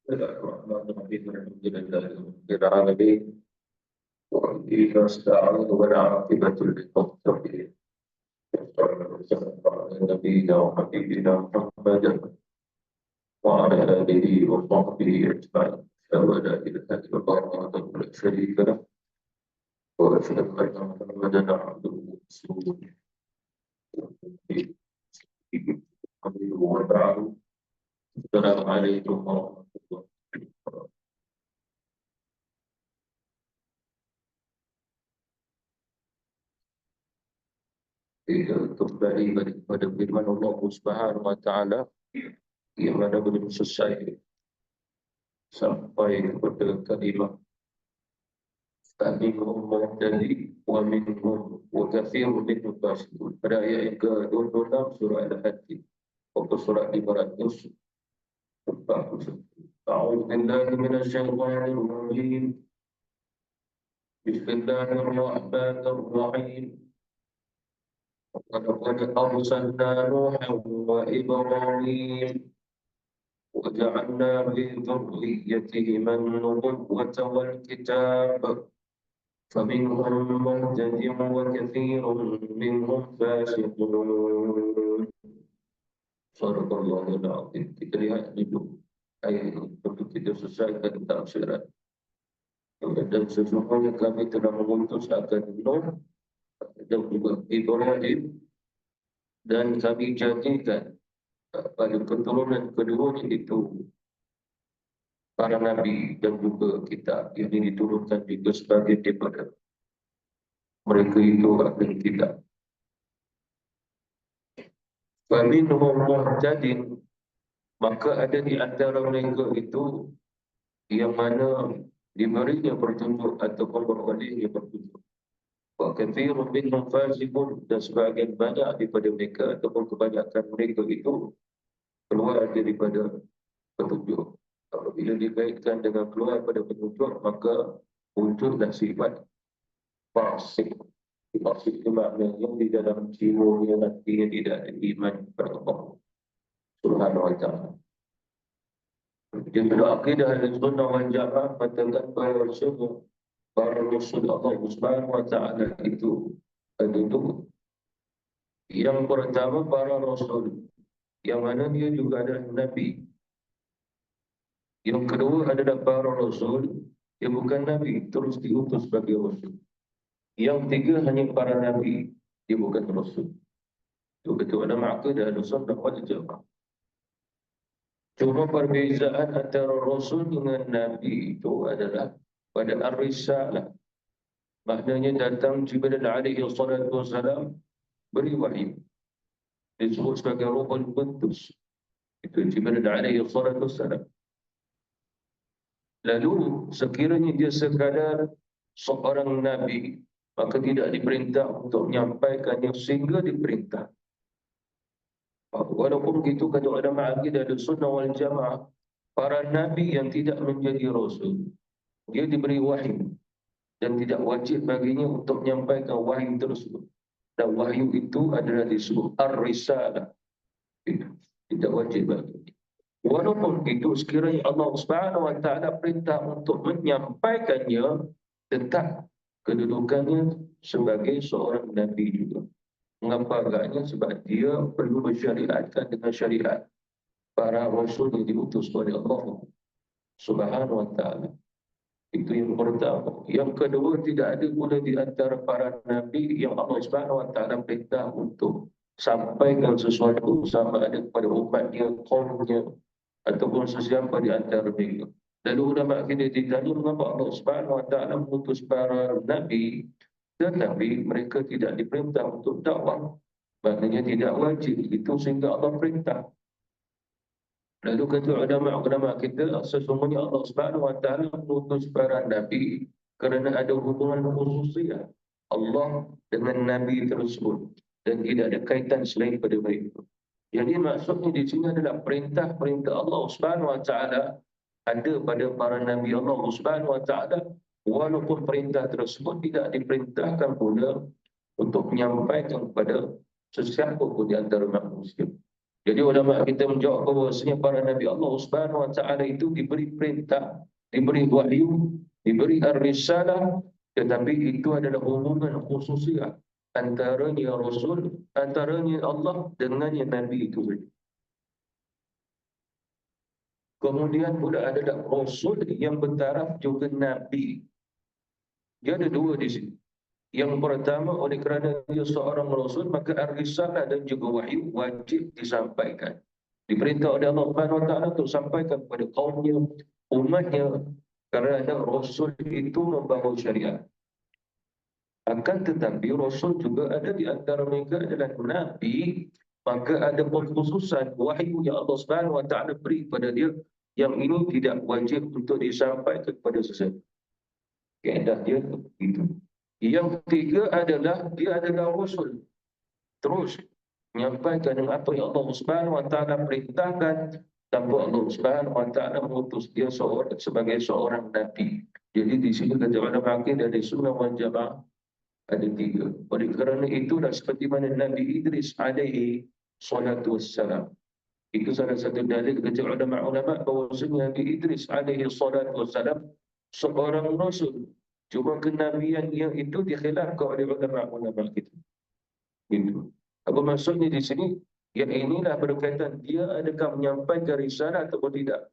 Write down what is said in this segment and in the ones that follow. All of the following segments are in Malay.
Bismillahirrahmanirrahim. Alhamdulillahirabbil alamin. Wa bihi nasta'in wa al-'aqibatu lil-muttaqin. Sallallahu ala nabiyyina wa habibina Muhammadin wa ala alihi wa sahbihi ajma'in. Asyhadu an la ilaha illallah wahdahu la syarika lah wa asyhadu anna Muhammadan 'abduhu wa rasuluh. Wa ba'du. Assalamualaikum warahmatullahi wabarakatuh. Kembali kepada firman Allah Subhanahu wa taala yang mana belum selesai sampai kepada kalimah minhum muhtadi wa minhum wa katsirun minhum fasiqun. Pada ayat yang ke-26 surah Al-Hajj atau surah 541. A'udzu billahi minasy syaithanir rajim. Bismillahirrahmanirrahim. ولقد أرسلنا نوحا وإبراهيم وجعلنا في ذريتهما النبوة والكتاب فمنهم مهتد وكثير منهم فاسقون. صدق الله العظيم. Kita lihat dulu ayat ini untuk kita selesaikan tafsiran. Dan sesungguhnya kami telah mengutus akan Nuh dan juga Ibrahim, dan kami jadikan pada keturunan keduanya itu para nabi dan juga kitab yang diturunkan juga sebagai daripada mereka itu akan kitab. Faminhum muhtadin, maka ada di antara mereka itu yang mana diberinya petunjuk ataupun berolehnya petunjuk. Wa katsirun minhum fasiqun, dan sebahagian banyak daripada mereka ataupun kebanyakan mereka itu keluar daripada petunjuk. Apabila dikaitkan dengan keluar pada petunjuk, maka muncullah sifat fasik. Fasik itu maknanya di dalam jiwanya nantinya tidak ada iman kepada Allah Subhanahu wa ta'ala. Jadi akidah Ahlussunnah wal Jamaah katakan bahawa para Rasul Allah Subhanahu wa ta'ala itu ada dua. Yang pertama para Rasul, yang mana dia juga adalah Nabi. Yang kedua adalah para Rasul yang bukan Nabi, terus diutus sebagai Rasul. Yang tiga hanya para Nabi, dia bukan Rasul. Itu kata ulama akidah Ahlussunnah wal Jamaah. Cuma perbezaan antara Rasul dengan Nabi itu adalah pada ar-risalah. Maknanya datang Jibril alaihi salatu wassalam beri wahyu. Disebut sebagai Ruhul Qudus. Itu Jibril alaihi salatu wassalam. Lalu sekiranya dia sekadar seorang Nabi, maka tidak diperintah untuk menyampaikannya sehingga diperintah. Walaupun begitu kata ulama akidah Ahlussunnah wal Jamaah, para Nabi yang tidak menjadi Rasul, dia diberi wahyu dan tidak wajib baginya untuk menyampaikan wahyu tersebut. Dan wahyu itu adalah disebut ar-risalah. Tidak wajib baginya. Walaupun itu sekiranya Allah Subhanahu wa ta'ala perintah untuk menyampaikannya, tetap kedudukannya sebagai seorang Nabi juga. Mengapa agaknya? Sebab dia perlu bersyariatkan dengan syariat para Rasul yang diutus oleh Allah Subhanahu wa ta'ala. Itu yang pertama. Yang kedua, tidak ada pula di antara para Nabi yang Allah Subhanahu wa ta'ala perintah untuk sampaikan sesuatu sama ada kepada umatnya, kaumnya, ataupun sesiapa di antara mereka. Lalu ulama kita ditanya mengapa Allah Subhanahu wa ta'ala mengutus para Nabi, tetapi mereka tidak diperintah untuk dakwah. Maknanya tidak wajib. Itu sehingga Allah perintah. Lalu kata ulama-ulama kita, sesungguhnya Allah Subhanahu wa ta'ala mengutus para Nabi kerana ada hubungan khususnya Allah dengan Nabi tersebut. Dan tidak ada kaitan selain pada mereka. Jadi maksudnya di sini adalah perintah-perintah Allah Subhanahu wa ta'ala ada pada para Nabi Allah Subhanahu wa ta'ala, walaupun perintah tersebut tidak diperintahkan pula untuk menyampaikan kepada sesiapa pun di antara manusia. Jadi ulama kita menjawab bahawasanya para Nabi Allah Subhanahu Wa Taala itu diberi perintah, diberi wahyu, diberi ar-risalah, tetapi itu adalah hubungan khususiah antaranya Rasul, antaranya Allah dengan yang Nabi itu. Kemudian pula adalah Rasul yang bertaraf juga Nabi. Dia ada dua di sini. Yang pertama, oleh kerana dia seorang Rasul, maka ar-risalah dan juga wahyu wajib disampaikan. Diperintah oleh Allah Subhanahu Wa Taala untuk sampaikan kepada kaumnya, umatnya, kerana Rasul itu membawa syariat. Akan tetapi Rasul juga ada di antara mereka adalah Nabi, maka ada pengkhususan wahyu yang Allah Subhanahu Wa Taala beri kepada dia, yang ini tidak wajib untuk disampaikan kepada sesiapa. Kaedah dia itu. Yang ketiga adalah dia adalah Rasul. Terus menyampaikan dengan apa yang Allah Subhanahu Wa Taala perintahkan, tanpa Allah Subhanahu Wa Taala mengutus dia sebagai seorang nabi. Jadi di sini kata ulama akidah dari sunnah wal jamaah ada tiga. Oleh kerana itulah seperti mana Nabi Idris alaihi salatu wassalam. Itu salah satu dalil kata ulama-ulama bahawasanya Nabi Idris alaihi salatu wassalam seorang rasul. Cuma kenabian yang itu dikhilafkan oleh ulama-ulama kita. Itu. Apa maksudnya di sini? Yang inilah berkaitan dia adakah menyampaikan risalah atau tidak.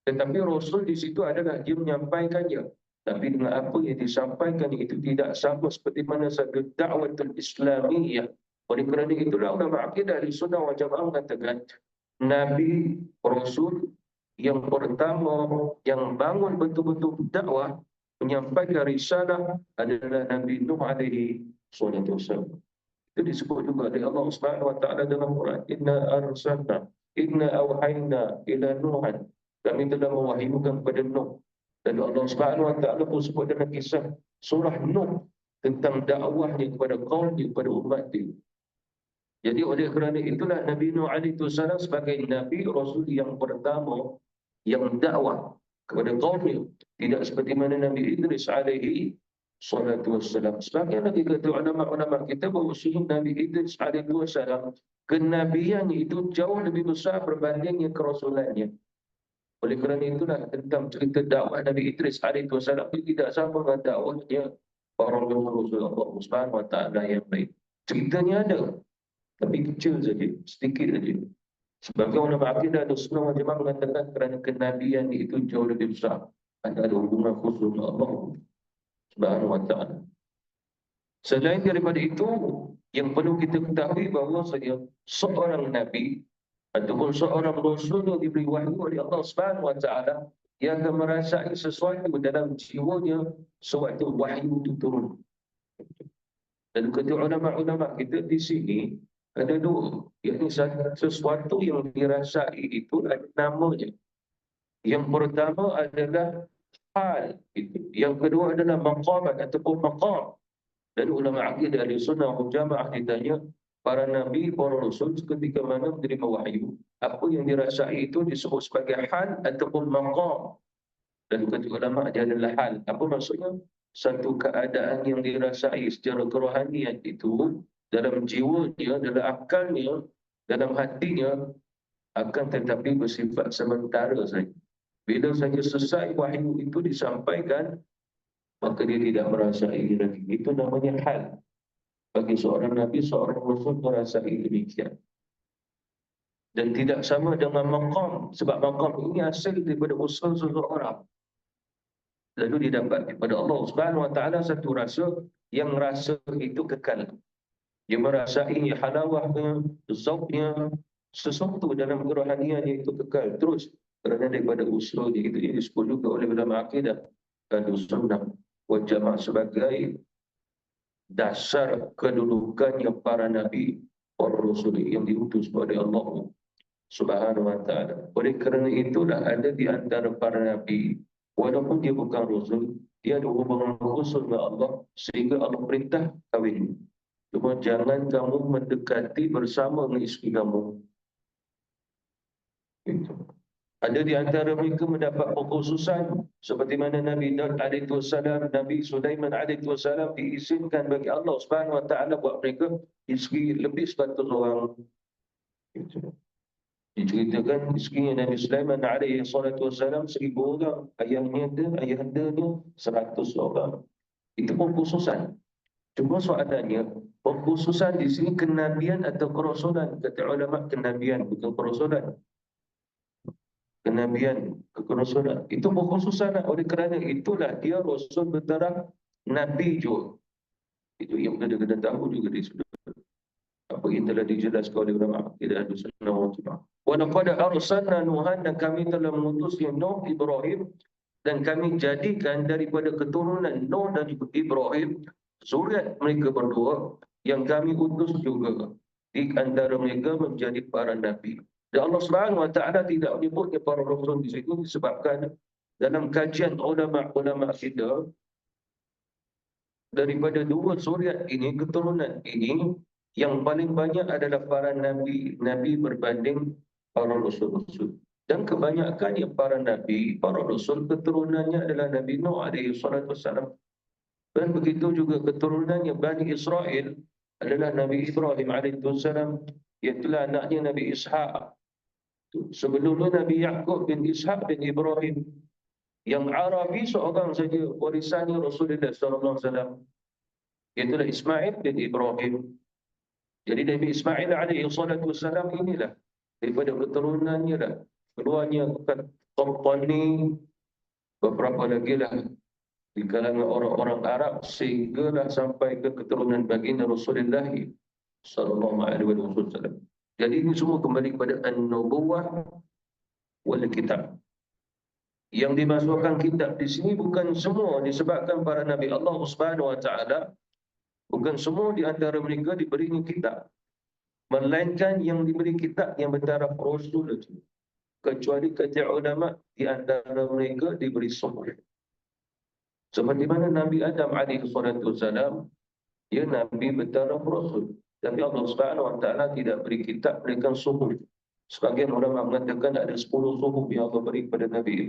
Tetapi Rasul di situ adalah dia menyampaikannya. Tapi dengan apa yang disampaikan itu tidak sama seperti mana satu dakwatul Islamiyah. Oleh kerana itulah ulama akidah dari sunnah wal jamaah mengatakan Nabi Rasul yang pertama yang bangun betul-betul dakwah menyampaikan risalah adalah Nabi Nuh alaihi salatu wasallam. Itu disebut juga oleh Allah Subhanahu Wa Taala dalam Quran, inna awhayna ila Nuhan, kami telah mewahyukan kepada Nuh. Dan Allah Subhanahu Wa Taala pun sebut dalam kisah surah Nuh tentang dakwahnya kepada kaumnya, kepada umat dia. Jadi oleh kerana itulah Nabi Nuh alaihi salam sebagai nabi rasul yang pertama yang dakwah kepada kaumnya, tidak seperti mana Nabi Idris alaihi salatu wassalam. Sebagian lagi kata ulama-ulama kita bahawa Nabi Idris alaihi wassalam kenabiannya itu jauh lebih besar berbandingnya kerasulannya. Oleh kerana itulah tentang cerita dakwah Nabi Idris alaihi wassalam itu tidak sama dengan dakwahnya para Rasulullah Subhanahu Wa Taala yang baik. Ceritanya ada, tapi kecil saja, sedikit saja. Sebagai ulama akidah dan sunnah wal jamaah mengatakan kerana kenabian itu jauh lebih besar. Ada hubungan khusus dengan Allah Subhanahu Wa Taala. Selain daripada itu, yang perlu kita ketahui bahawa seorang nabi ataupun seorang rasul yang diberi wahyu oleh Allah Subhanahu Wa Taala, dia akan merasai sesuatu dalam jiwanya sewaktu wahyu itu turun. Dan kata ulama-ulama kita di sini ada dua, iaitu sesuatu yang dirasai itu ada namanya. Yang pertama adalah hal itu. Yang kedua adalah maqamat ataupun maqam. Dan ulama akidah dari sunnah wal jamaah ditanya para nabi, para rasul ketika mana menerima wahyu, apa yang dirasai itu disebut sebagai hal ataupun maqam. Dan kata ulama dia adalah hal. Apa maksudnya? Satu keadaan yang dirasai secara kerohanian itu dalam jiwanya, dalam akalnya, dalam hatinya, akan tetapi bersifat sementara saja. Bila saja selesai wahyu itu disampaikan, maka dia tidak merasai lagi. Itu namanya hal. Bagi seorang Nabi, seorang Rasul merasai demikian. Dan tidak sama dengan maqam. Sebab maqam ini asal daripada usaha seseorang. Lalu didapat daripada Allah Subhanahu Wa Taala satu rasa yang rasa itu kekal. Dia merasai halawahnya, zauknya, sesuatu dalam kerohaniannya itu kekal terus. Kerana daripada usul itu disebut juga oleh ulama akidah dan sunnah wal jamaah sebagai dasar kedudukannya para nabi, para rasul yang diutus oleh Allah Subhanahu Wa Taala. Oleh kerana itulah ada di antara para nabi, walaupun dia bukan rasul, dia ada hubungan khusus dengan Allah sehingga Allah perintah kahwin. Cuma jangan kamu mendekati bersama dengan isteri kamu. Itu. Ada di antara mereka mendapat pengkhususan seperti mana Nabi Daud alaihi wasallam, Nabi Sulaiman alaihi wasallam diizinkan bagi Allah Subhanahu Wa Taala buat mereka isteri lebih 100 orang. Itu. Diceritakan rezekinya Nabi Sulaiman alaihi salatu wassalam 1,000 orang. Ayahandanya 100 orang. Itu pengkhususan. Cuma soalannya, pengkhususan di sini kenabian atau kerasulan? Kata ulama kenabian, bukan kerasulan. Kenabian, kerasulan. Itu pengkhususan. Oleh kerana itulah dia Rasul bertaraf Nabi juga. Itu yang kena tahu juga di sudut. Apa yang telah dijelaskan oleh ulama akidah Ahlussunnah wal Jamaah. Wa laqad arsalna Nuhan, dan kami telah mengutus Nuh, Ibrahim, dan kami jadikan daripada keturunan Nuh dan Ibrahim zuriat mereka berdua yang kami utus juga di antara mereka menjadi para nabi. Dan Allah Subhanahu wa taala tidak menyebutnya para rasul di situ disebabkan dalam kajian ulama kita, daripada dua zuriat ini, keturunan ini, yang paling banyak adalah para nabi berbanding para rasul-rasul. Dan kebanyakan yang para nabi, para rasul, keturunannya adalah Nabi Nuh alaihi salatu wassalam. Dan begitu juga keturunannya Bani Israel adalah Nabi Ibrahim alaihi salam, iaitulah anaknya Nabi Ishaq. Sebelumnya Nabi Yaqub bin Ishaq bin Ibrahim. Yang Arabi seorang saja warisannya Rasulullah sallallahu alaihi wasallam, iaitulah Ismail bin Ibrahim. Jadi Nabi Ismail alaihi salatu wassalam inilah daripada keturunannya dah keluarnya Qahtani, beberapa lagi lah di kalangan orang-orang Arab, sehinggalah sampai ke keturunan baginda Rasulullah sallallahu alaihi wasallam. Jadi ini semua kembali kepada an-nubuwah wal kitab. Yang dimasukkan kitab di sini bukan semua disebabkan para nabi Allah Subhanahu wa taala, bukan semua di antara mereka diberinya kitab, melainkan yang diberi kitab yang bertaraf rasul saja. Kecuali kata ulama di antara mereka diberi suhuf. Seperti mana Nabi Adam alaihi salatu wasalam, dia nabi bertaraf rasul. Tapi Allah Subhanahu wa taala tidak beri kitab, berikan suhuf. Sebagian ulama mengatakan ada 10 suhuf yang Allah beri kepada Nabi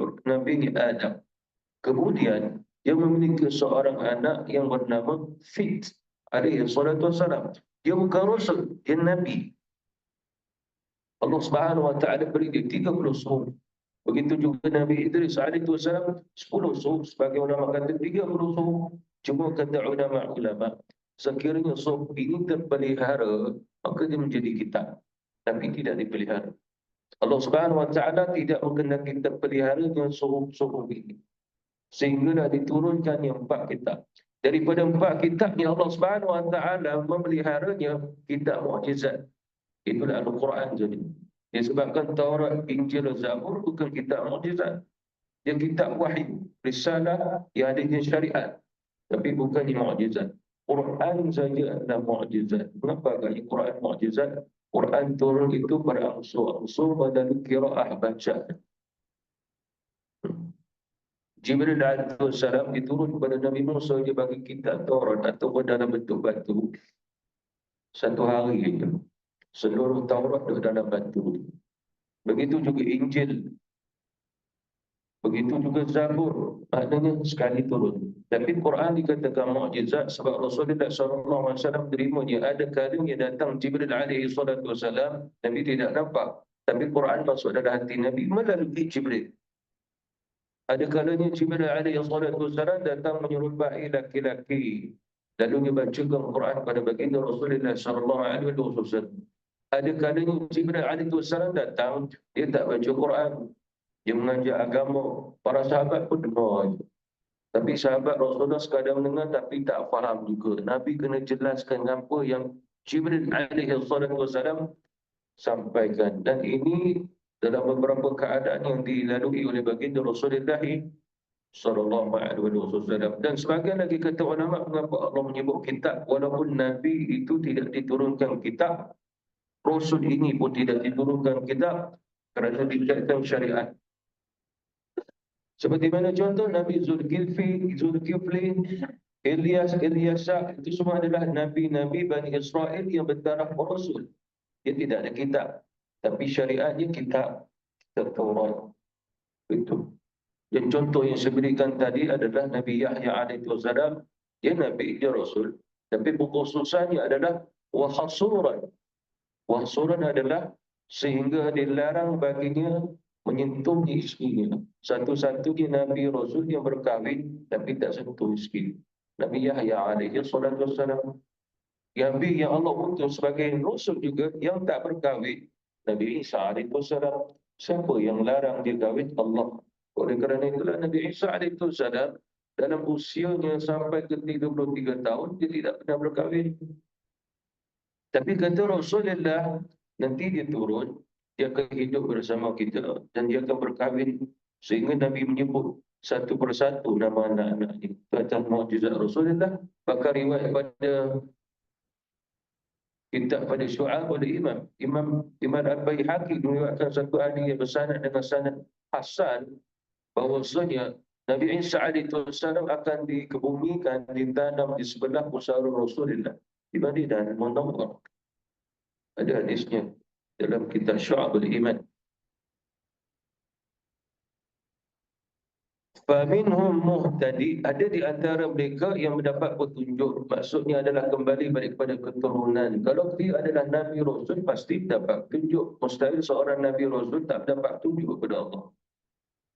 Adam. Kemudian dia memiliki seorang anak yang bernama Fit alaihi salatu wasalam. Dia bukan rasul, dia nabi. Allah Subhanahu wa taala beri dia 30 suhuf. Begitu juga Nabi Idris alaihi wasallam 10 suhuf, sebagai ulama kata 30 suhuf. Cuma kata ulama sekiranya suhuf ini terpelihara, maka dia menjadi kitab, tapi tidak dipelihara. Allah Subhanahu wa taala tidak mengendaki terpeliharanya suhuf ini, sehingga diturunkan yang 4 kitab. Daripada 4 kitab yang Allah Subhanahu wa taala memeliharanya, kitab mukjizat, itulah Al-Quran. Jadi disebabkan Taurat, Injil, Zabur bukan kitab mukjizat, dia kitab wahyu, risalah yang adanya syariat, tapi bukannya mukjizat. Quran saja adalah mukjizat. Kenapa kali Quran mukjizat? Quran turun itu pada unsur melalui qiraah baca. Jibril alaihi salam diturun kepada Nabi Musa, dia bagi kitab Taurat ataupun dalam bentuk batu. Satu hari itu seluruh Taurat dalam batu. Begitu juga Injil, begitu juga Zabur, maknanya sekali turun. Tapi Quran dikatakan mukjizat sebab Rasulullah SAW terimanya. Ada kalanya datang Jibril alaihi salatu wasalam, Nabi tidak nampak, tapi Quran masuk dalam hati Nabi melalui Jibril. Ada kalanya Jibril alaihi salatu wasalam datang menyerupai laki-laki, lalu dia bacakan Quran pada baginda Rasulullah SAW. Ada kalanya Jibril alaihi wasalam datang, dia tak baca Quran, dia mengajar agama. Para sahabat pun dengar. Tapi sahabat Rasulullah sekadar mendengar tapi tak faham juga. Nabi kena jelaskan apa yang Jibril alaihi wasallam sampaikan. Dan ini dalam beberapa keadaan yang dilalui oleh baginda Rasulullah sallallahu alaihi wasallam. Dan sebagian lagi kata ulama, mengapa Allah menyebut kitab walaupun Nabi itu tidak diturunkan kitab, Rasul ini pun tidak diturunkan kitab, kerana dikatakan syariat. Seperti mana contoh Nabi Zulkifli, Ilyas, itu semua adalah nabi-nabi Bani Israel yang bertaraf rasul. Dia tidak ada kitab, tapi syariatnya kitab Taurat. Itu. Dan contoh yang saya berikan tadi adalah Nabi Yahya alaihi salam. Dia nabi, dia rasul, tapi pengkhususannya adalah wahsuran. Wahsuran adalah sehingga dilarang baginya menyentuh isterinya. Satu-satunya Nabi Rasul yang berkahwin tapi tak sentuh isteri. Nabi Yahya alaihi salatu wassalam. Nabi yang Allah utus sebagai Rasul juga yang tak berkahwin. Nabi Isa alaihi salam. Siapa yang larang dia kahwin? Allah. Oleh kerana itulah Nabi Isa alaihi salam dalam usianya sampai ke 33 tahun dia tidak pernah berkahwin. Tapi kata Rasulullah, nanti dia turun, dia akan hidup bersama kita dan dia akan berkahwin. Sehingga Nabi menyebut satu persatu nama anak-anaknya. Kata mukjizat Rasulullah, pakar riwayat pada kitab pada Syu'ab oleh Imam Al-Baihaqi meriwayatkan satu hadis yang bersanad dengan sanad hasan bahwasanya Nabi Isa alaihi wasallam akan dikebumikan, ditanam di sebelah pusara Rasulullah di Madinah Munawwarah. Ada hadisnya dalam kitab Syu'abul Iman. Faminhum muhtadi, ada di antara mereka yang mendapat petunjuk. Maksudnya adalah kembali balik kepada keturunan. Kalau dia adalah Nabi Rasul, pasti dapat petunjuk. Mustahil seorang Nabi Rasul tak dapat petunjuk kepada Allah.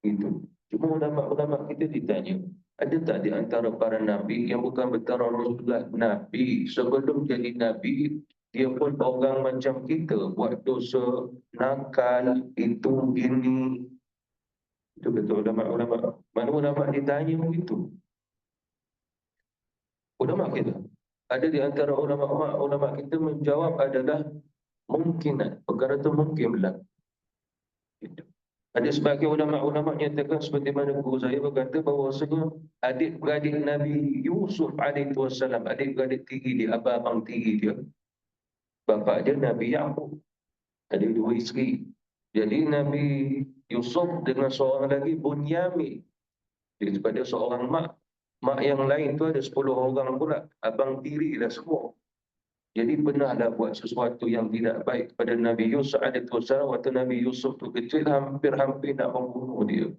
Itu. Cuma ulama-ulama kita ditanya, ada tak di antara para Nabi yang bukan bertaraf Rasulullah Nabi? Sebelum jadi Nabi, dia pun orang macam kita. Buat dosa, nakal, itu, ini. Itu kata ulama-ulama. Mana ulama ditanya begitu? Ulama kita. Ada di antara ulama kita menjawab adalah mungkinan. Perkara itu mungkinlah. Itu. Ada sebagian ulama-ulama nyatakan seperti mana guru saya berkata bahawasanya adik-beradik Nabi Yusuf alaihi wasallam, adik-beradik tinggi dia, abang tinggi dia. Bapa dia Nabi Yaqub. Ada dua isteri. Jadi Nabi Yusuf dengan seorang lagi Bunyamin. Jadi pada seorang mak yang lain tu ada 10 orang pula. Abang tiri lah semua. Jadi pernahlah buat sesuatu yang tidak baik kepada Nabi Yusuf alaihi wasallam. Waktu Nabi Yusuf tu kecil hampir-hampir nak membunuh dia.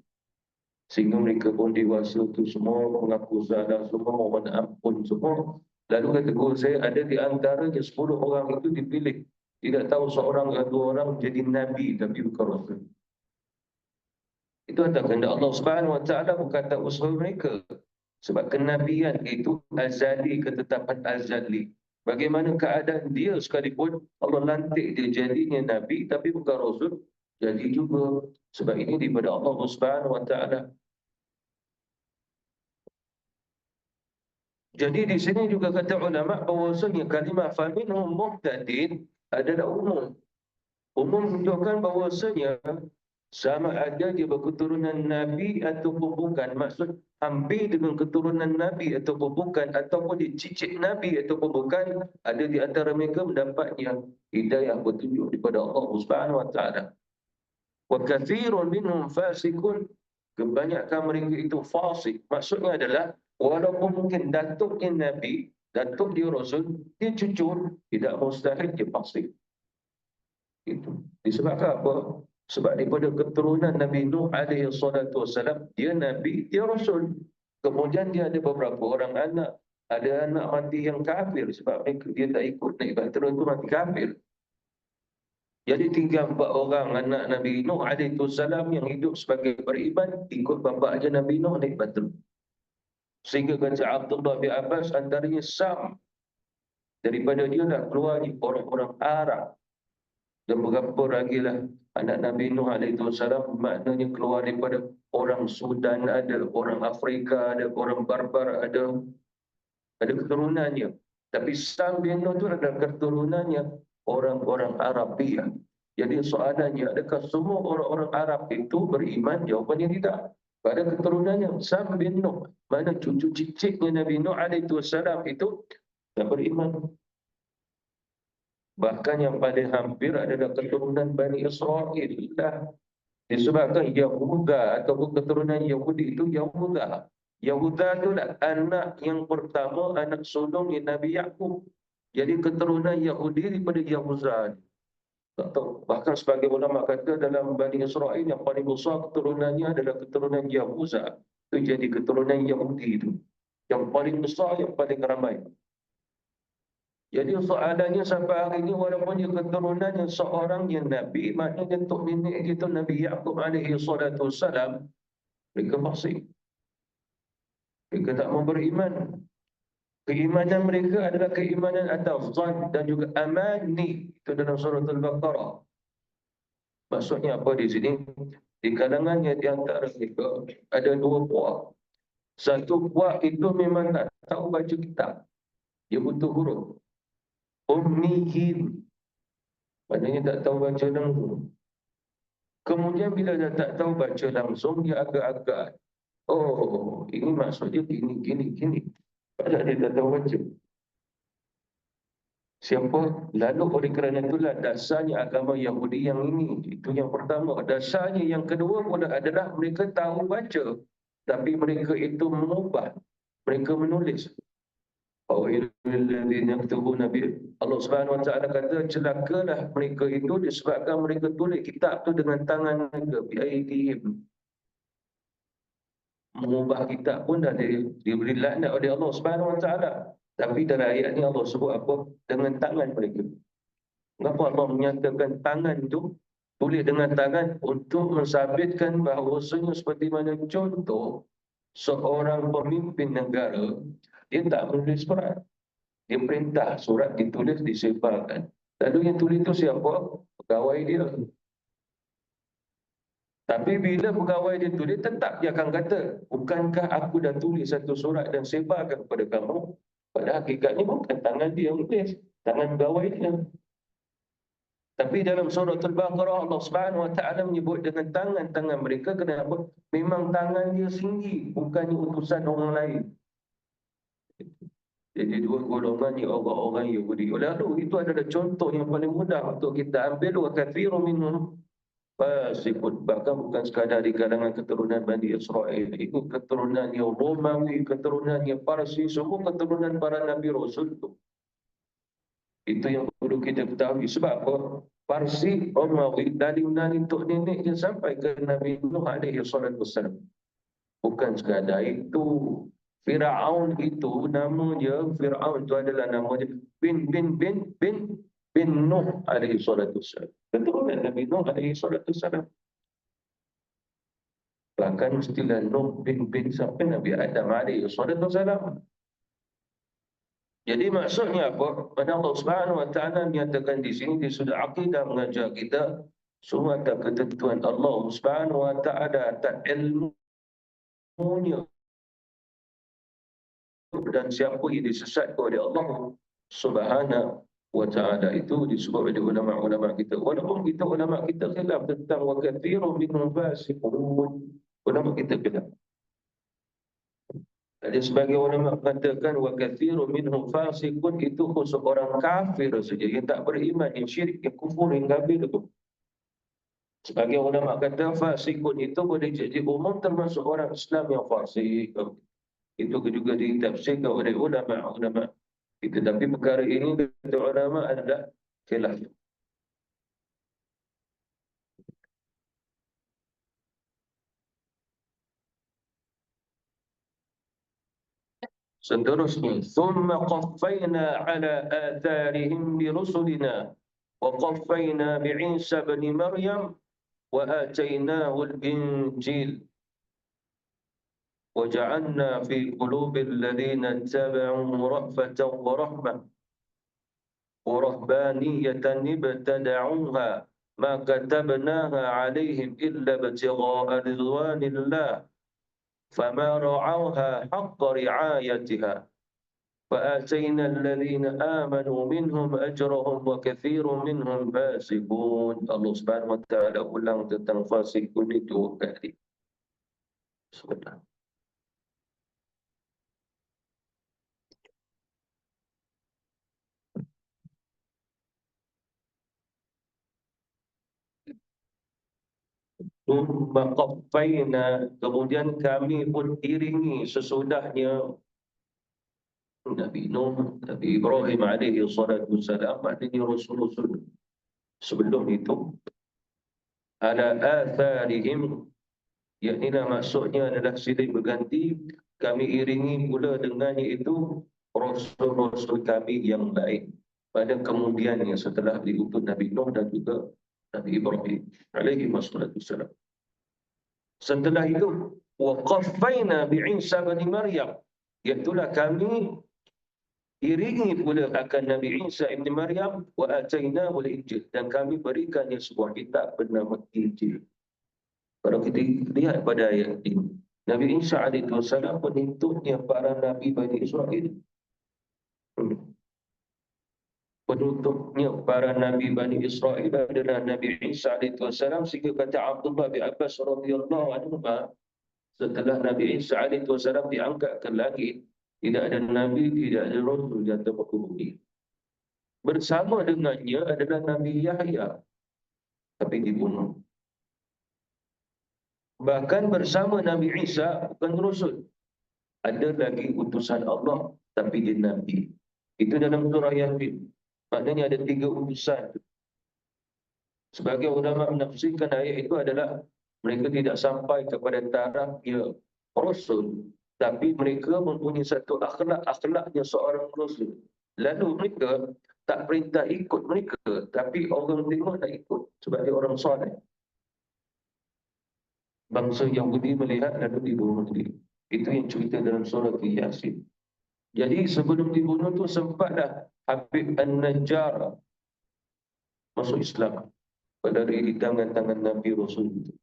Sehingga mereka pun dewasa tu semua mengaku salah, semua mohon ampun semua. Lalu kata guru saya, ada di antaranya 10 orang itu dipilih. Tidak tahu seorang atau dua orang jadi Nabi tapi bukan Rasul. Itu adalah kehendak Allah Subhanahu Wa Taala, bukan tak usaha mereka. Sebab kenabian itu azali, ketetapan azali. Bagaimana keadaan dia sekalipun Allah lantik dia jadinya Nabi tapi bukan Rasul, jadi juga. Sebab ini daripada Allah Subhanahu Wa Taala. Jadi di sini juga kata ulama bahawasanya kalimah faminhum muhtadin adalah umum. Umum menunjukkan bahawasanya sama ada dia berketurunan Nabi ataupun bukan. Maksud hampir dengan keturunan Nabi ataupun bukan, ataupun dicicit Nabi ataupun bukan, ada di antara mereka mendapatnya hidayah petunjuk daripada Allah Subhanahu Wa Taala. Wa katsirun minhum fasiqun, kebanyakan mereka itu fasik. Maksudnya adalah walaupun mungkin datuknya Nabi, datuk dia Rasul, dia jujur, tidak mustahil dia fasik. Itu. Disebabkan apa? Sebab daripada keturunan Nabi Nuh alaihi salatu wassalam, dia Nabi, dia Rasul. Kemudian dia ada beberapa orang anak. Ada anak mati yang kafir sebab mereka dia tak ikut naik bahtera itu mati kafir. Jadi tinggal 4 orang anak Nabi Nuh alaihi salam yang hidup sebagai beriman, ikut bapa aja Nabi Nuh naik bahtera. Sehingga kata Abdullah bin Abbas, antaranya Sam, daripada dia dah keluar ni orang-orang Arab. Dan berapa lagi lah anak Nabi Nuh alaihi salam, maknanya keluar daripada orang Sudan ada, orang Afrika ada, orang Barbar ada keturunannya. Tapi Sam bin Nuh itu adalah keturunannya orang-orang Arabia. Jadi soalannya, adakah semua orang-orang Arab itu beriman? Jawapannya tidak. Pada keturunannya Sam bin Nuh, mana cucu cicitnya Nabi Nuh alaihi salam itu tak beriman. Bahkan yang paling hampir adalah keturunan Bani Israel. Disebabkan Yahuda ataupun keturunan Yahudi itu Yahuda. Yahuda itu adalah anak yang pertama, anak sulung Nabi Yaqub. Jadi keturunan Yahudi daripada Yahuda. Tak tahu. Bahkan sebagai ulama kata dalam Bani Israel yang paling besar keturunannya adalah keturunan Yahuda. Itu jadi keturunan Yahudi itu. Yang paling besar, yang paling ramai. Jadi soalannya sampai hari ini walaupun dia keturunannya seorang yang Nabi, maknanya tok nenek dia tu Nabi Yaqub alaihi salatu wassalam, mereka fasik. Mereka tak mau beriman. Keimanan mereka adalah keimanan atas zan dan juga amani. Itu dalam surah Al-Baqarah. Maksudnya apa di sini? Di kalangannya di antara mereka ada dua puak. Satu puak itu memang tak tahu baca kitab. Dia butuh huruf. Ummihin. Maknanya tak tahu baca langsung. Kemudian bila dia tak tahu baca langsung, dia agak-agak. Oh, ini maksudnya gini. Padahal dia tak tahu baca. Siapa? Lalu oleh kerana itulah dasarnya agama Yahudi yang ini. Itu yang pertama. Dasarnya yang kedua pula adalah mereka tahu baca. Tapi mereka itu mengubah. Mereka menulis. Allah Subhanahu Wa Taala kata celakalah mereka itu disebabkan mereka tulis kitab tu dengan tangan mereka, biaidihim. Mengubah kitab pun dah diberi laknat oleh Allah Subhanahu Wa Taala. Tapi dalam ayat ni Allah sebut apa? Dengan tangan mereka. Kenapa Allah menyatakan tangan itu tulis dengan tangan untuk mensabitkan bahawasanya seperti mana contoh seorang pemimpin negara dia tak menulis surat. Dia perintah surat ditulis, disebarkan. Lalu yang tulis itu siapa? Pegawai dia. Tapi bila pegawai dia tulis, tetap dia akan kata, bukankah aku dah tulis satu surat dan sebarkan kepada kamu? Pada hakikatnya bukan tangan dia yang tulis, tangan pegawai dia. Tapi dalam surah Al-Baqarah, Allah Subhanahu Wa Taala menyebut dengan tangan-tangan mereka. Kenapa? Memang tangan dia sendiri, bukannya utusan orang lain. Jadi dua golongan ni orang-orang Yahudi. Lalu itu adalah contoh yang paling mudah untuk kita ambil. Wa katsirun minhum fasiqun. Bahkan bukan sekadar di kalangan keturunan Bani Israel. Itu keturunan yang Romawi, keturunan yang Parsi, semua keturunan para Nabi Rasul itu. Itu yang perlu kita ketahui. Sebab apa? Parsi, Romawi, dari Yunani tok nenek dia sampai ke Nabi Nuh alaihi salatu wassalam. Bukan sekadar itu. Fir'aun itu nama dia, Fir'aun itu adalah nama dia bin Nuh alaihi salatu wassalam. Keturunan Nabi Nuh alaihi salatu wassalam. Bahkan istilah Nuh bin sampai Nabi Adam alaihi salatu wassalam. Jadi maksudnya apa? Pada Allah Subhanahu Wa Taala menyatakan di sini di sudut akidah mengajar kita semua atas ketentuan Allah Subhanahu Wa Taala atas ilmunya. Dan siapa yang disesatkan oleh Allah Subhanahu Wa Taala itu disebut oleh ulama-ulama kita. Walaupun kita ulama kita khilaf tentang wa katsirun minhum fasiqun. Ulama kita khilaf. Ada sebagai ulama mengatakan wa katsirun minhum fasiqun itu khusus orang kafir saja yang tak beriman, yang syirik, yang kufur, yang kafir itu. Sebagai ulama kata fasiqun itu boleh jadi umum termasuk orang Islam yang fasik. Itu juga ditafsirkan oleh ulama-ulama. Tetapi perkara ini kata ulama adalah khilaf. Seterusnya, thumma qaffayna ala atharihim bi rusulina wa qaffayna bi Isa bin Maryam wa atainahu al-injil wa ja'alna fi qulubi alladhina ittaba'uhu ra'fatan wa rahmah wa rahbaniyatan ibtada'uha ma katabnaha 'alaihim illa ibtigha'a ridwanillah فما رعوها حق رعايتها فآتينا الذين آمنوا منهم أجرهم وكثير منهم فاسقون. Allah Subhanahu Wa Taala ulang tentang fasikun itu kali. Sebentar. Kemudian kami pun iringi sesudahnya Nabi Nuh, Nabi Ibrahim alaihi salatu wassalam, maknanya Rasul-Rasul sebelum itu ala atharihim, yakni maksudnya adalah silih berganti, kami iringi pula dengannya itu Rasul-Rasul kami yang lain. pada kemudiannya setelah diutus Nabi Nuh dan juga Nabi Ibrahim alaihi wassalam. Setelah itu wa qaffayna bi Isa bin Maryam, iaitulah kami iringi pula akan Nabi Isa ibn Maryam wa atainahu al-Injil, dan kami berikannya sebuah kitab bernama Injil. Kalau kita lihat pada ayat ini, Nabi Isa alaihi wasallam penuntutnya para nabi Bani Israel. Penutupnya para nabi Bani Israel adalah Nabi Isa alaihi wasallam, sehingga kata Abdullah bin Abbas radhiyallahu anhu, setelah Nabi Isa alaihi wasallam diangkat ke langit, tidak ada nabi, tidak ada rasul yang terpekuni. Bersama dengannya adalah Nabi Yahya, tapi dibunuh. Bahkan bersama Nabi Isa bukan rasul, ada lagi utusan Allah, tapi dia nabi. Itu dalam surah Yasin. Maknanya ada 3 utusan. Sebagai ulama menafsirkan ayat itu adalah mereka tidak sampai kepada taraf dia rasul, tapi mereka mempunyai satu akhlaknya seorang rasul. Lalu mereka tak perintah ikut mereka, tapi orang tengok nak ikut sebagai orang soleh. Bangsa Yahudi melihat lalu dibunuh dia. Itu yang cerita dalam surah Yasin. Jadi sebelum dibunuh tu sempatlah Habib An-Najjar masuk Islam dari tangan-tangan Nabi Rasul itu.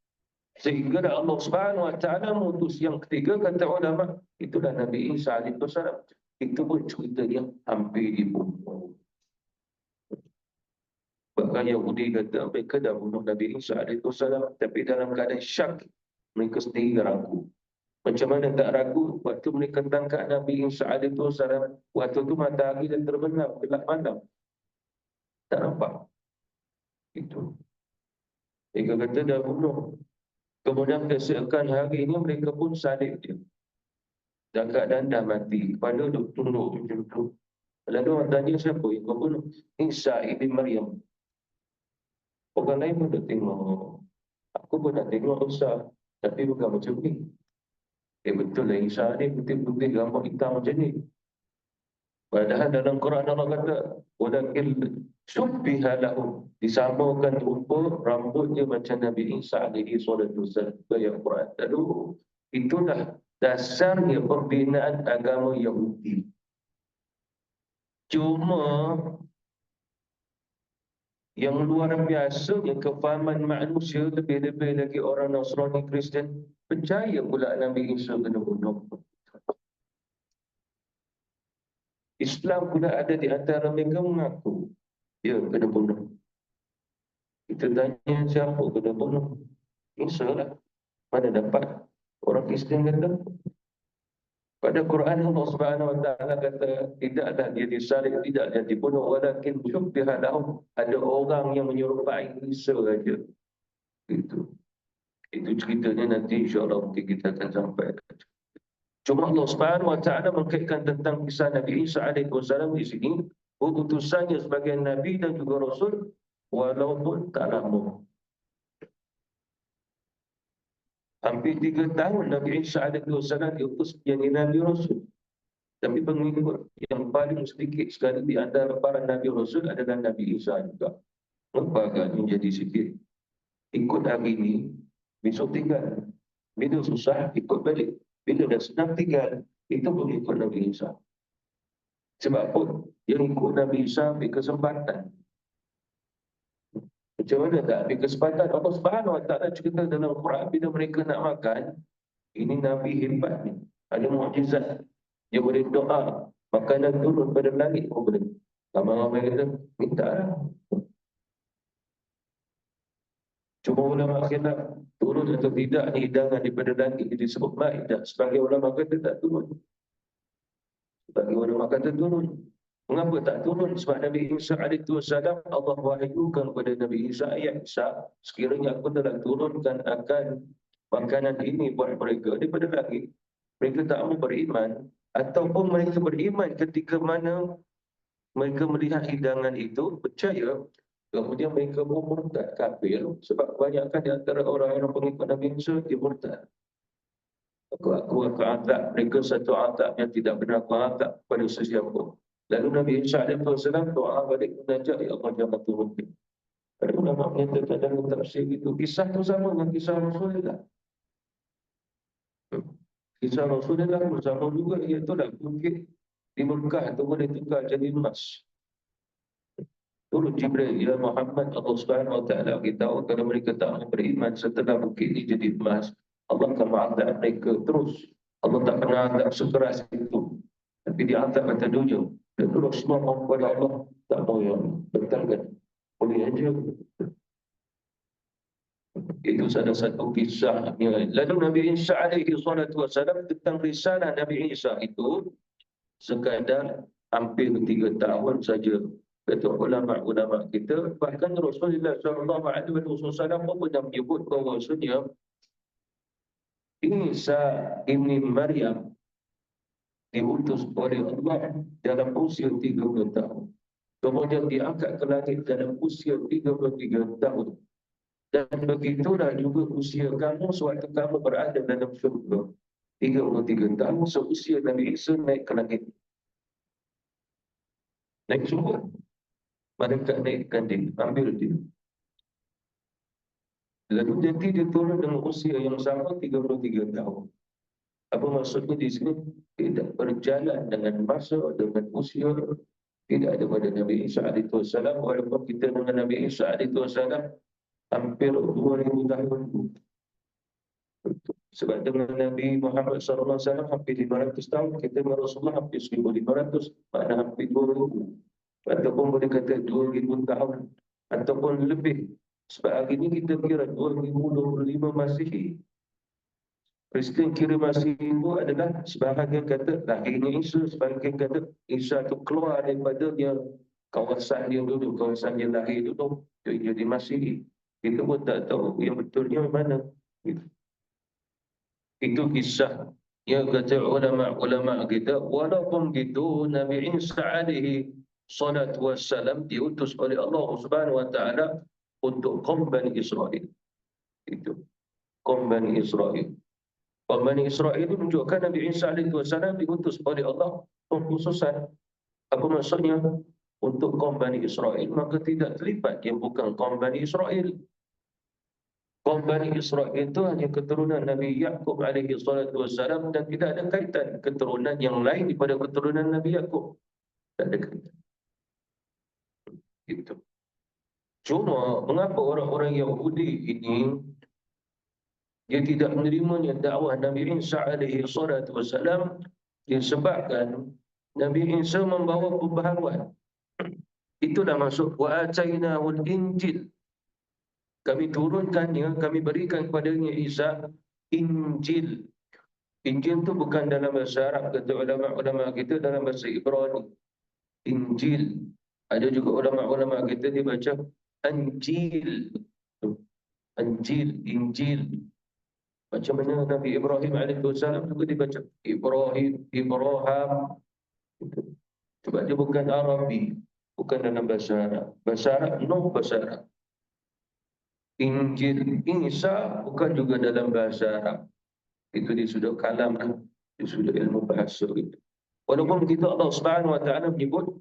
Sehingga Allah Subhanahu Wa Taala mengutus yang ketiga, kata ulama, itulah Nabi Isa alaihi wasallam. Itu pun ceritanya hampir dibunuh. Bahkan Yahudi kata mereka dah bunuh Nabi Isa alaihi wasallam, tapi dalam keadaan syak, mereka sendiri ragu. Macam mana tak ragu waktu mereka tangkap Nabi Isa alaihi wasallam, waktu tu matahari dah terbenam gelap malam. Tak nampak. Itu. Mereka kata dah bunuh. Kemudian keesokan hari ini mereka pun salib dia. Dan keadaan dah mati. Kepala duduk tunduk macam tu. Lalu orang tanya, siapa yang kau bunuh? Isa ibn Maryam. Orang lain pun dah tengok. Aku pun dah tengok Isa. Tapi bukan macam ni. Betul lah Isa ni putih-putih gambar hitam macam ni. Padahal dalam Quran Allah kata, walakin syubbiha lahum, disamakan rupa rambutnya macam Nabi Isa alaihi salatu wasallam. Ayat Quran. Lalu itulah dasarnya pembinaan agama Yahudi. Cuma yang luar biasanya kefahaman manusia, lebih-lebih lagi orang Nasrani Kristian, percaya pula Nabi Isa kena bunuh. Islam pula ada di antara mereka mengaku dia kena bunuh. Kita tanya siapa kena bunuh? Isa lah. Mana dapat orang Kristian kata? Pada Quran Allah Subhanahu Wa Taala kata tidaklah dia disalib, tidak dia dibunuh, walakin syubbiha lahum, ada orang yang menyerupai Isa saja. Itu ceritanya nanti insya-Allah mungkin kita akan sampai. Cuma Allah Subhanahu Wa Taala mengkaitkan tentang kisah Nabi Isa alaihi wasallam di sini, utusannya sebagai nabi dan juga rasul walaupun tak lama. Hampir 3 tahun Nabi Isa alaihi wasallam diutus menjadi nabi rasul. Tapi pengikut yang paling sedikit sekali di antara para nabi rasul adalah Nabi Isa juga. Maka agaknya jadi sikit. Ikut hari ini, besok tinggal. Bila susah, ikut balik. Bila dah senang tinggal, itu pun ikut Nabi Isa. Sebab apa? Yang ikut Nabi Isa ambil kesempatan. Macam mana tak ambil kesempatan? Allah Subhanahu Wa Taala cerita dalam Quran, bila mereka nak makan, ini Nabi hebat ni. Ada mukjizat. Dia boleh doa, makanan turun pada langit pun boleh. Ramai-ramai kata, minta lah. Cuma ulama kata turun atau tidak ni hidangan daripada langit jadi disebut Maidah. Sebagai ulama kata tak turun. Sebagai ulama kata turun. Mengapa tak turun? Sebab Nabi Isa alaihi wasallam Allah wahyukan kepada Nabi Isa, ayat Isa, sekiranya aku telah turunkan akan makanan ini buat mereka daripada langit, mereka tak mau beriman, ataupun mereka beriman ketika mana mereka melihat hidangan itu, percaya, kemudian mereka pun murtad kafir, sebab kebanyakan di antara orang-orang pengikut Nabi Isa dia murtad. Aku azab mereka satu azab yang tidak pernah aku azab pada sesiapa. Lalu Nabi Isa alaihissalam doa balik munajat, ya Allah jangan turunkan. Ada ulama menyatakan dalam tafsir itu kisah itu sama dengan kisah Rasulullah. Kisah Rasulullah bersama juga, iaitu dah bukit di Mekah itu boleh tukar jadi emas. Turun Jibril, ya Muhammad, Allah Subhanahu Wa Taala beritahu kalau mereka tak mau beriman setelah bukit ini jadi emas, Allah akan mengazab mereka terus. Allah tak pernah azab sekeras itu, tapi diazab kata dunia. Dan terus semua orang kepada Allah tak mau yang bertanggung. Boleh aja. Itu salah satu kisahnya. Lalu Nabi Isa alaihi salatu wassalam, tentang risalah Nabi Isa itu sekadar hampir 3 tahun saja. Kata ulama-ulama kita, bahkan Rasulullah SAW pun pernah menyebut bahawasanya Isa ibni Maryam diutus oleh Allah dalam usia 30 tahun. Kemudian diangkat ke langit dalam usia 33 tahun. Dan begitulah juga usia kamu sewaktu kamu berada dalam syurga. 33 tahun seusia Nabi Isa naik ke langit. Naik syurga. Mereka naikkan dia, ambil dia. Lalu nanti dia turun dengan usia yang sama 33 tahun. Apa maksudnya di sini? Tidak berjalan dengan masa, dengan usia. Tidak ada pada Nabi Isa AS. Walaupun kita dengan Nabi Isa AS hampir 2000 tahun. Sebab dengan Nabi Muhammad SAW hampir 500 tahun, kita dengan Rasulullah hampir 1500, makna hampir 2000. Ataupun boleh kata 2000 tahun, ataupun lebih. Sebab hari ini kita kira 2025 Masihi. Peristiwa kira Masihi itu adalah sebahagian kata lahirnya Isa, sebahagian kata Isa itu keluar daripada yang kawasan dia dulu, kawasan dia lahir dulu, jadi Masihi. Kita pun tak tahu yang betulnya mana. Itu kisah yang kata ulama-ulama kita. Walaupun begitu, Nabi Isa alaihi salatu wassalam diutus oleh Allah Subhanahu Wa Taala untuk kaum Bani Israel. Itu kaum Bani Israel. Kaum Bani Israel itu menunjukkan Nabi Isa alaihi wassalam diutus oleh Allah khususan. Apa maksudnya? Untuk kaum Bani Israel, maka tidak terlibat yang bukan kaum Bani Israel. Kaum Bani Israel itu hanya keturunan Nabi Yaqub alaihi salatu wassalam, dan tidak ada kaitan keturunan yang lain daripada keturunan Nabi Yaqub. Tak ada kaitan. Itu. Cuma mengapa orang-orang Yahudi ini dia tidak menerimanya dakwah Nabi Isa alaihi salatu wassalam? Disebabkan Nabi Isa membawa pembaharuan. Itulah maksud wa atainahul Injil. Kami turunkannya, kami berikan kepadanya Isa Injil. Injil itu bukan dalam bahasa Arab, kata ulama-ulama kita, dalam bahasa Ibrani. Injil. Ada juga ulama-ulama kita dibaca Anjil. Anjil, Injil. Macam mana Nabi Ibrahim AS juga dibaca Ibrahim, Ibrahim. Sebab dia bukan Arabi, bukan dalam bahasa Arab. Bahasa Arab, no bahasa Arab. Injil Isa bukan juga dalam bahasa Arab. Itu di sudut kalam, di sudut ilmu bahasa itu. Walaupun kita Allah Subhanahu Wa Taala menyebut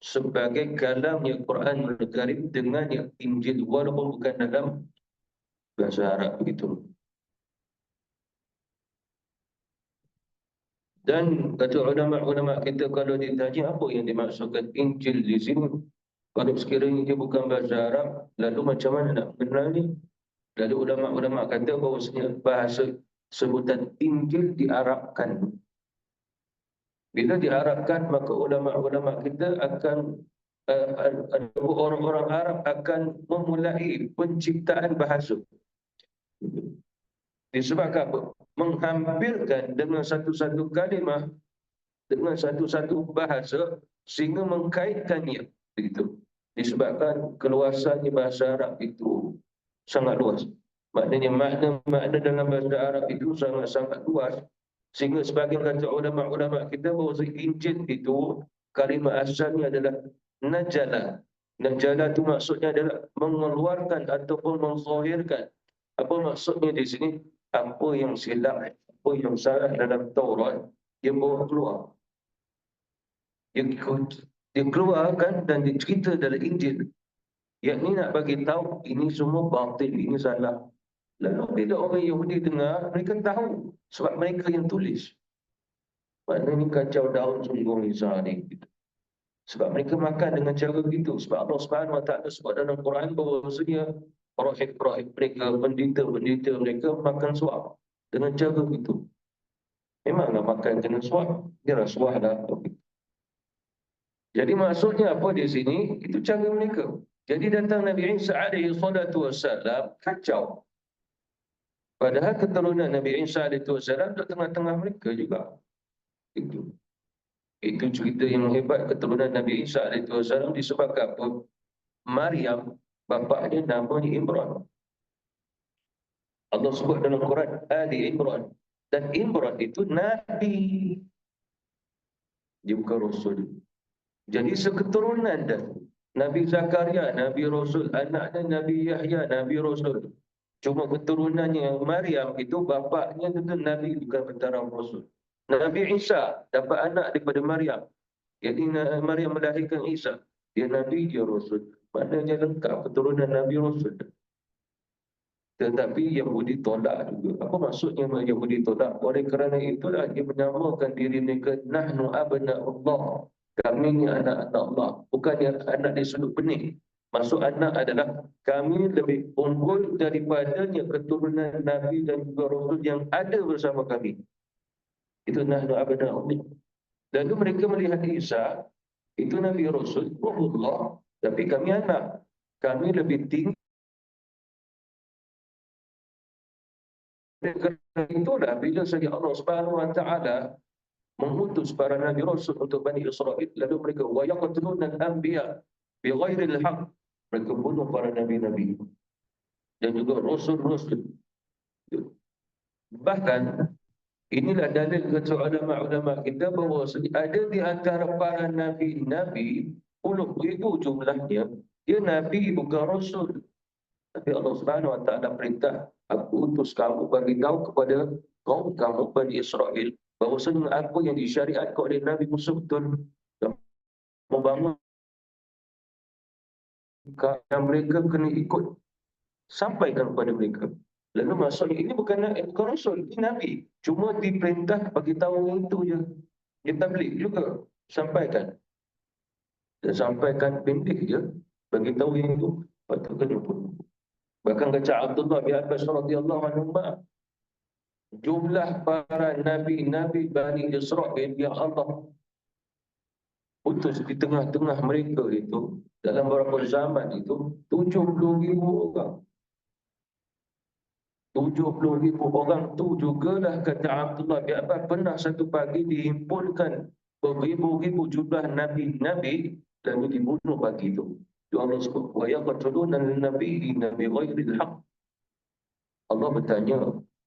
sebagai kalamnya Quran Al-Karim dengan yang Injil, walaupun bukan dalam bahasa Arab begitu. Dan kata ulama-ulama kita, kalau ditanya apa yang dimaksudkan Injil di sini, kalau sekiranya dia bukan bahasa Arab, lalu macam mana nak mengenali? Lalu ulama-ulama kata bahawasanya bahasa sebutan Injil diarabkan. Bila diarabkan, maka ulama-ulama kita akan orang-orang Arab akan memulai penciptaan bahasa. Disebabkan apa? Menghampirkan dengan satu-satu kalimah, dengan satu-satu bahasa, sehingga mengkaitkannya. Begitu. Disebabkan keluasannya bahasa Arab itu sangat luas. Maknanya makna dalam bahasa Arab itu sangat-sangat luas. Sehingga sebagian kata ulama-ulama kita bahawa Injil itu kalimah asalnya adalah najala. Najala itu maksudnya adalah mengeluarkan ataupun menzahirkan. Apa maksudnya di sini? Apa yang silap, apa yang salah dalam Taurat, dia bawa keluar. Dia keluarkan dan dicerita dalam Injil. Yakni nak bagi tahu ini semua batil, ini salah. Lalu bila orang Yahudi dengar, mereka tahu sebab mereka yang tulis. Maknanya kacau daun sungguh Isa ni. Sebab mereka makan dengan cara begitu. Sebab Allah Subhanahu Wa Taala sebut dalam Quran bahawasanya rahib-rahib mereka, pendeta-pendeta mereka makan suap dengan cara begitu. Memanglah makan kena suap, dia rasuah dah. Jadi maksudnya apa di sini? Itu cara mereka. Jadi datang Nabi Isa alaihi salatu wassalam kacau. Padahal keturunan Nabi Isa alaihi wassalam di tengah-tengah mereka juga. Itu cerita yang hebat keturunan Nabi Isa alaihi wassalam disebabkan apa? Maryam, bapaknya namanya Imran. Allah sebut dalam Quran Ali Imran. Dan Imran itu Nabi. Dia bukan Rasul. Jadi seketurunan dah. Nabi Zakaria, Nabi Rasul. Anaknya Nabi Yahya, Nabi Rasul. Cuma keturunannya Maryam itu bapaknya itu Nabi, bukan bentara Rasul. Nabi Isa dapat anak daripada Maryam. Jadi Maryam melahirkan Isa. Dia Nabi, dia Rasul. Maknanya lengkap keturunan Nabi Rasul. Tetapi Yahudi tolak juga. Apa maksudnya Yahudi tolak? Oleh kerana itulah dia menamakan diri mereka Nahnu abna'ullah. Kami ni anak-anak Allah. Bukannya anak di sudut benih. Maksud anak adalah kami lebih unggul daripadanya keturunan Nabi dan juga Rasul yang ada bersama kami. Itu Nahnu abna'ullah. Lalu mereka melihat Isa, itu Nabi Rasul, Allah. Tapi kami anak. Kami lebih tinggi. Itulah bila saja Allah Subhanahu Wa Taala mengutus para nabi rasul untuk Bani Israel, lalu mereka wa yaqtuluna al-anbiya bighairi al-haq, mereka bunuh para nabi-nabi dan juga rasul-rasul. Bahkan inilah dalil kata ulama-ulama kita bahawa ada di antara para nabi-nabi puluh ribu jumlahnya, dia nabi bukan rasul. Tapi Allah Subhanahu Wa Taala perintah, aku utus kamu bagi tahu kepada kaum kamu Bani Israel bahawasanya apa yang disyariatkan oleh Nabi Musa betul, dan membangun yang mereka kena ikut, sampaikan kepada mereka. Lalu maksudnya ini bukan rasul, ini Nabi. Cuma diperintah bagi tahu yang itu je. Dia tabligh juga, sampaikan. Dan sampaikan pendek je, bagi tahu yang itu, patut kena pun. Bahkan kata Abdullah bin Abbas radhiyallahu anhu, jumlah para nabi-nabi Bani Israel yang Allah utus di tengah-tengah mereka itu dalam beberapa zaman itu 70,000 orang. 70,000 orang tu jugalah kata Abdullah bin Abbas pernah satu pagi dihimpunkan beribu-ribu jumlah nabi-nabi lalu dibunuh pagi itu. Allah sebut wa yaqtuluna an-nabiyina bighairi al-haq. Allah bertanya,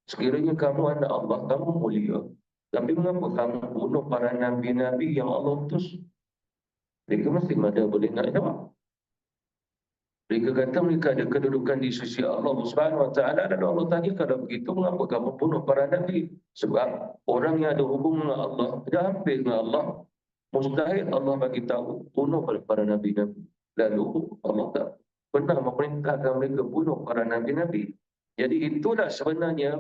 sekiranya kamu anak Allah, kamu mulia, tapi mengapa kamu bunuh para nabi-nabi yang Allah utus? Mereka mesti ada boleh nak jawab. Mereka kata mereka ada kedudukan di sisi Allah Subhanahu Wa Taala, dan Allah tanya, kalau begitu mengapa kamu bunuh para nabi? Sebab orang yang ada hubungan dengan Allah, dia hampir dengan Allah, mustahil Allah bagi tahu bunuh para nabi-nabi. Lalu Allah tak pernah memerintahkan mereka bunuh para nabi-nabi. Jadi itulah sebenarnya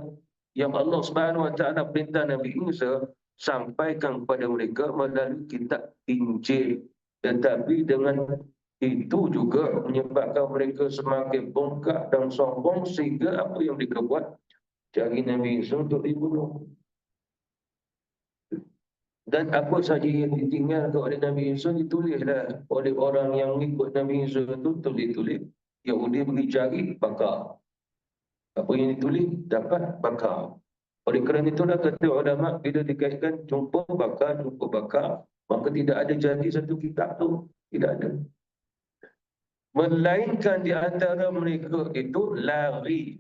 yang Allah Subhanahu Wa Taala perintah Nabi Isa sampaikan kepada mereka melalui kitab Injil. Tetapi dengan itu juga menyebabkan mereka semakin bongkak dan sombong sehingga apa yang mereka buat, cari Nabi Isa untuk dibunuh. Dan apa saja yang ditinggalkan oleh Nabi Isa ditulislah oleh orang yang ikut Nabi Isa itu, tulis-tulis. Yahudi pergi cari, bakar. Apa yang ditulis, dapat bakar. Oleh kerana itulah kata ulama, bila dikaitkan jumpa bakar, maka tidak ada jadi satu kitab tu. Tidak ada. Melainkan di antara mereka itu lari.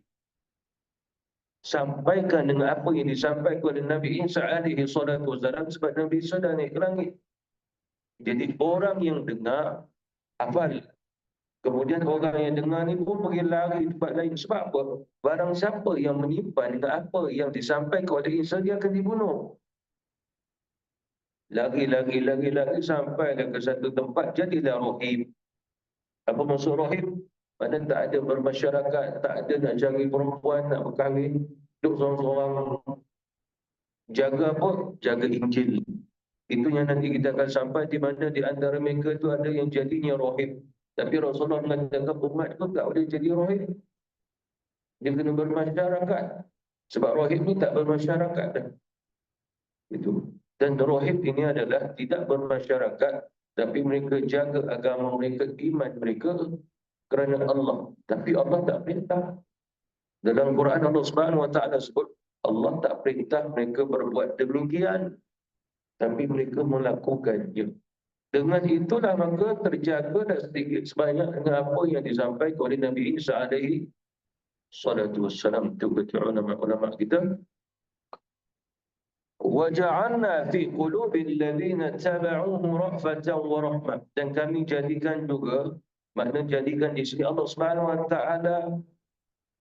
Sampaikan dengan apa yang disampaikan oleh Nabi Isa alaihi salatu wassalam, sebab Nabi Isa dah naik ke langit. Jadi orang yang dengar, hafal. Kemudian orang yang dengar ni pun pergi lari di tempat lain. Sebab apa? Barang siapa yang menyimpan dengan apa yang disampaikan oleh Isa, dia akan dibunuh. Lagi sampai ke satu tempat jadilah rahim. Apa maksud rahim? Mana tak ada bermasyarakat, tak ada nak cari perempuan, nak berkahwin, duduk seorang-seorang, jaga apa? Jaga Injil. Itu yang nanti kita akan sampai di mana di antara mereka itu ada yang jadinya rahim. Tapi Rasulullah mengatakan umat itu tak boleh jadi rahim. Dia kena bermasyarakat. Sebab rahim ni tak bermasyarakat dah. Itu. Dan rahim ini adalah tidak bermasyarakat, tapi mereka jaga agama mereka, iman mereka kerana Allah. Tapi Allah tak perintah. Dalam Quran Allah Subhanahu Wa Taala sebut Allah tak perintah mereka berbuat demikian, tapi mereka melakukannya. Dengan itulah maka terjaga dan sedikit sebanyak dengan apa yang disampaikan oleh Nabi Isa alaihi salatu wassalam. Itu kata ulama kita. وَجَعَلْنَا فِي قُلُوبِ الَّذِينَ اتَّبَعُوهُ رَأْفَةً وَرَحْمَةً. Dan kami jadikan juga, maknanya jadikan di sini Allah Subhanahu Wa Taala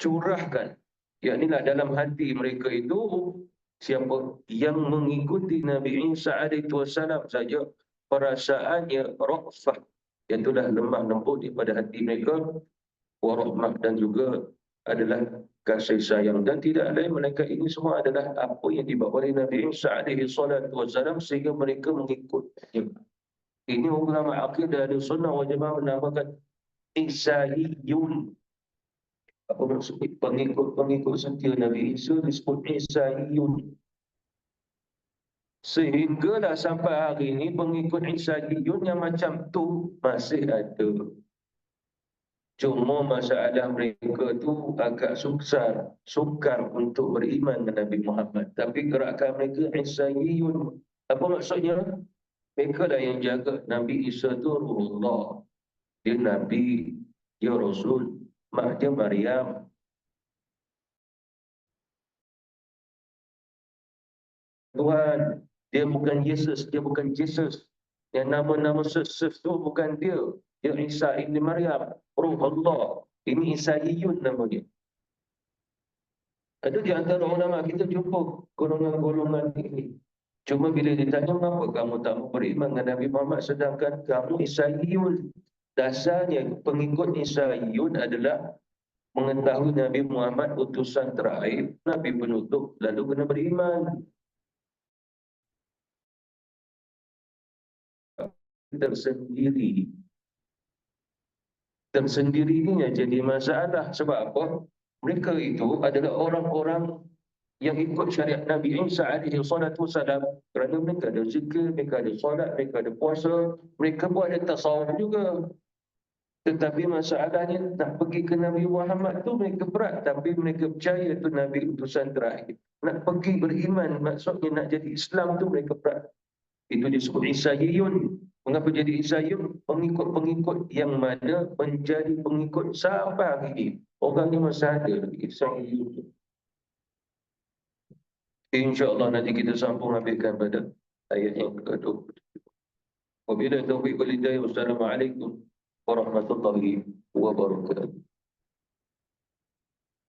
curahkan, yaknilah dalam hati mereka itu, siapa yang mengikuti Nabi Isa alaihi wasallam saja, perasaannya ra'fah, iaitulah lemah lembut daripada hati mereka, warahmah, dan juga adalah kasih sayang. Dan tidak lain melainkan ini semua adalah apa yang dibawa oleh Nabi Isa alaihi wasallam sehingga mereka mengikutnya. Ini ulama akidah dan sunnah wal jamaah menamakan Isaiyun. Apa maksud pengikut setia Nabi Isa disebut Isaiyun. Sehinggalah sampai hari ini pengikut Isaiyun yang macam tu masih ada. Cuma masalah mereka tu agak sukar untuk beriman dengan Nabi Muhammad. Tapi gerakan mereka Isaiyun. Apa maksudnya? Mereka lah yang jaga Nabi Isa tu Ruhullah. Dia Nabi, dia Rasul, mak dia Maryam. Tuhan, dia bukan Yesus, dia bukan Jesus. Yang nama-nama Jesus tu bukan dia. Dia Isa ibn Maryam, Ruhullah. Ini Isaiyun namanya. Ada di antara ulama kita jumpa golongan-golongan ini. Cuma bila ditanya, kenapa kamu tak mau beriman dengan Nabi Muhammad sedangkan kamu Isaiyun? Dasarnya pengikut Isaiyun adalah mengetahui Nabi Muhammad utusan terakhir, Nabi penutup, lalu kena beriman. Tersendiri ini yang jadi masalah. Sebab apa? Mereka itu adalah orang-orang yang ikut syariat Nabi Isa alaihi salatu wasalam, kerana mereka ada zikir, mereka ada solat, mereka ada puasa, mereka pun ada tasawuf juga. Tetapi masalahnya nak pergi ke Nabi Muhammad tu mereka berat, tapi mereka percaya tu Nabi utusan terakhir. Nak pergi beriman, maksudnya nak jadi Islam tu mereka berat. Itu disebut Isaiyun. Mengapa jadi Isaiyun? Pengikut-pengikut yang mana menjadi pengikut sampai hari ini. Orang ni masih ada lagi Isaiyun. InsyaAllah nanti kita sambung habiskan pada ayat yang ke-20. Wabillahi taufiq wal hidayah. Wassalamualaikum warahmatullahi wabarakatuh.